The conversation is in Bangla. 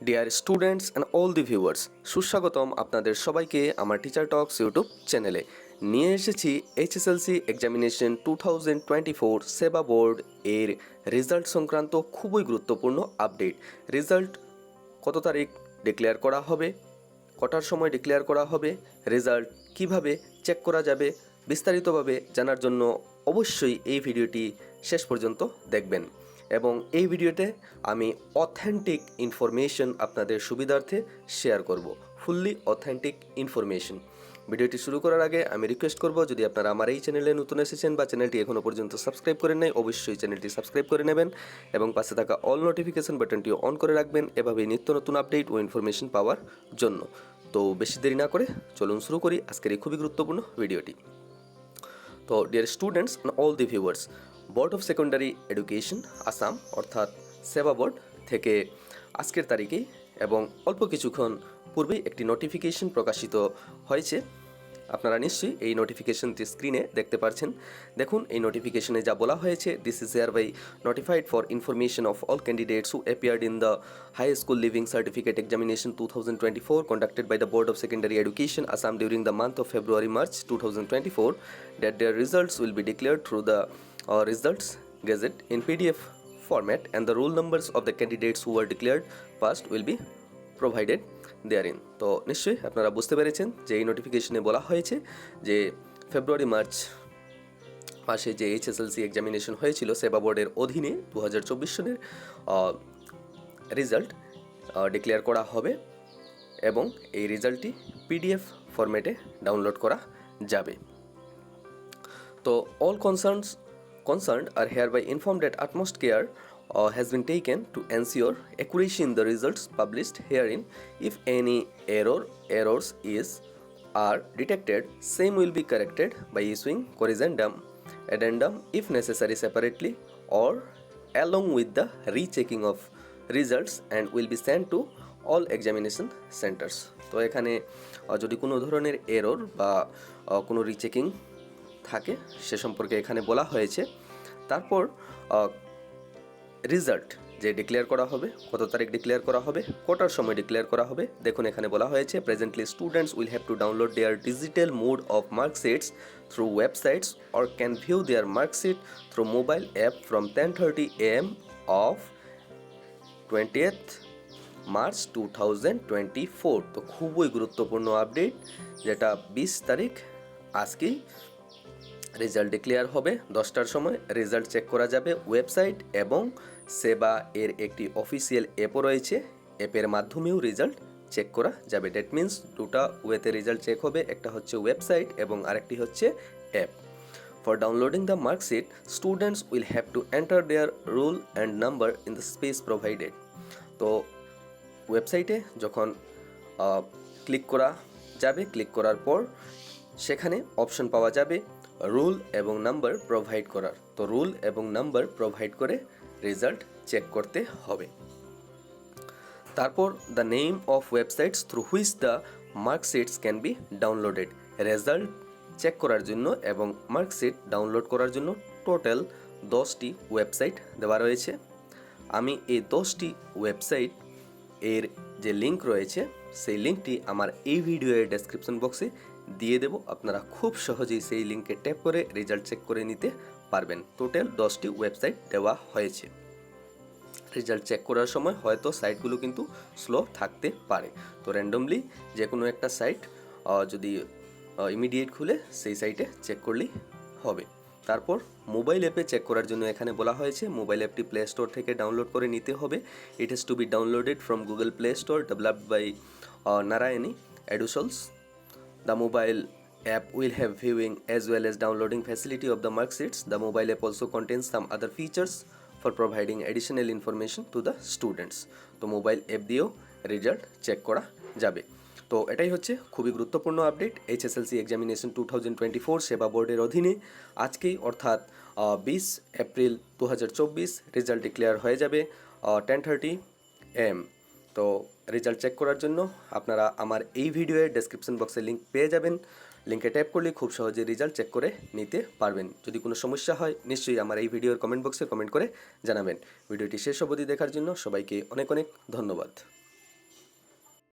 Dear students and all the viewers, সুস্বাগতম আপনাদের সবাইকে আমার টিচার টক্স ইউটিউব চ্যানেলে। নিয়ে এসেছি এইচএসএলসি এক্সামিনেশন 2024 সেবা বোর্ড এর রেজাল্ট সংক্রান্ত খুবই গুরুত্বপূর্ণ আপডেট। রেজাল্ট কত তারিখ ডিক্লেয়ার করা হবে, কটার সময় ডিক্লেয়ার করা হবে, রেজাল্ট কিভাবে চেক করা যাবে, বিস্তারিতভাবে জানার জন্য অবশ্যই এই ভিডিওটি শেষ পর্যন্ত দেখবেন। এবং এই ভিডিওতে আমি অথেন্টিক ইনফরমেশন আপনাদের সুবিধার্থে শেয়ার করব, ফুললি অথেন্টিক ইনফরমেশন। ভিডিওটি শুরু করার আগে আমি রিকোয়েস্ট করব, যদি আপনারা আমার এই চ্যানেলে নতুন এসেছেন বা চ্যানেলটি এখনও পর্যন্ত সাবস্ক্রাইব করেন নাই, অবশ্যই চ্যানেলটি সাবস্ক্রাইব করে নেবেন এবং পাশে থাকা অল নোটিফিকেশন বাটনটিও অন করে রাখবেন, এভাবেই নিত্য নতুন আপডেট ও ইনফরমেশন পাওয়ার জন্য। তো বেশি দেরি না করে চলুন শুরু করি আজকের এই খুবই গুরুত্বপূর্ণ ভিডিওটি। তো dear students and all the viewers, board of secondary education Assam অর্থাৎ সেবা বোর্ড থেকে আজকের তারিখেই এবং অল্প কিছুক্ষণ পূর্বেই একটি নোটিফিকেশন প্রকাশিত হয়েছে। আপনারা নিশ্চয়ই এই নোটিফিকেশনটি স্ক্রিনে দেখতে পাচ্ছেন। দেখুন, এই নোটিফিকেশনে যা বলা হয়েছে, this is hereby notified for information of all candidates who appeared in the high school leaving certificate examination 2024 conducted by the Board of Secondary Education Assam during the month of February-March 2024 that their results will be declared through the results gazette in PDF format, and the roll numbers of the candidates who were declared passed will be provided therein. তো নিশ্চয়ই আপনারা বুঝতে পেরেছেন যে এই নোটিফিকেশনে বলা হয়েছে যে ফেব্রুয়ারি-মার্চ মাসে যে এইচএসএলসি এক্সামিনেশন হয়েছিল সেবা বোর্ডের অধীনে 2024 সনের রেজাল্ট ডিক্লেয়ার করা হবে এবং এই রেজাল্টটি পিডিএফ ফরম্যাটে ডাউনলোড করা যাবে। তো all concerned are hereby informed that utmost care has been taken to ensure accuracy in the results published herein. If any errors are detected, same will be corrected by issuing corrigendum addendum if necessary separately or along with the rechecking of results, and will be sent to all examination centers. তো এখানে যদি কোনো ধরনের এরর বা কোনো রিচেকিং থাকে সে সম্পর্কে এখানে বলা হয়েছে। তারপর রেজাল্ট যে ডিক্লেয়ার করা হবে, কত তারিখ ডিক্লেয়ার করা হবে, কটার সময় ডিক্লেয়ার করা হবে, দেখুন এখানে বলা হয়েছে presently students will have to download their digital mode of marksheets through websites or can view their marksheet through mobile app from 10:30 AM of 20th March 2024। তো খুবই গুরুত্বপূর্ণ আপডেট, যেটা 20 তারিখ আজকেই রেজাল্ট ডিক্লেয়ার হবে 10টার সময়। রেজাল্ট চেক করা যাবে ওয়েবসাইট এবং সেবা এর একটি অফিসিয়াল অ্যাপও রয়েছে, অ্যাপের মাধ্যমেও রেজাল্ট চেক করা যাবে। দ্যাট মিন্স দুটা ওয়েতে রেজাল্ট চেক হবে, একটা হচ্ছে ওয়েবসাইট এবং আরেকটি হচ্ছে app. For downloading the marksheet students will have to enter their roll and number in the space provided. তো ওয়েবসাইটে যখন ক্লিক করা যাবে, ক্লিক করার পর সেখানে অপশন পাওয়া যাবে রুল এবং নাম্বার প্রোভাইড করার। তো রুল এবং নাম্বার প্রোভাইড করে রেজাল্ট চেক করতে হবে। তারপর the name of websites through which the marksheets can be downloaded. Result check করার জন্য এবং মার্কশিট ডাউনলোড করার জন্য টোটাল 10টি ওয়েবসাইট দেওয়া রয়েছে। আমি এই 10টি ওয়েবসাইট এর যে লিঙ্ক রয়েছে সেই লিঙ্কটি আমার এই ভিডিওর ডেসক্রিপশন বক্সে দিয়ে দেব, আপনারা খুব সহজেই সেই লিঙ্কে ট্যাপ করে রেজাল্ট চেক করে নিতে পারবেন। টোটাল 10টি ওয়েবসাইট দেওয়া হয়েছে। রেজাল্ট চেক করার সময় হয়তো সাইটগুলো কিন্তু স্লো থাকতে পারে, তো র্যান্ডমলি যে কোনো একটা সাইট যদি ইমিডিয়েট খুলে সেই সাইটে চেক করলেই হবে। তারপর মোবাইল অ্যাপে চেক করার জন্য এখানে বলা হয়েছে মোবাইল অ্যাপটি প্লে স্টোর থেকে ডাউনলোড করে নিতে হবে। It has to be downloaded from Google Play Store developed by Narayani Edusols. The mobile app will have viewing as well as downloading facility of the marksheets. The mobile app also contains some other features for providing additional information to the students. তো মোবাইল অ্যাপ দিয়েও রেজাল্ট চেক করা যাবে। তো এটাই হচ্ছে খুবই গুরুত্বপূর্ণ আপডেট। এইচএসএলসি এক্সামিনেশন 2024 সেবা বোর্ডের অধীনে আজকেই অর্থাৎ 20 এপ্রিল 2024 রেজাল্ট ডিক্লেয়ার হয়ে যাবে 10:30 AM। তো রেজাল্ট চেক করার জন্য আপনারা আমার এই ভিডিওর ডেসক্রিপশন বক্সে লিঙ্ক পেয়ে যাবেন। লিঙ্কে ট্যাপ করলে খুব সহজে রেজাল্ট চেক করে নিতে পারবেন। যদি কোনো সমস্যা হয় নিশ্চয়ই আমার এই ভিডিওর কমেন্ট বক্সে কমেন্ট করে জানাবেন। ভিডিওটি শেষ অবধি দেখার জন্য সবাইকে অনেক অনেক ধন্যবাদ।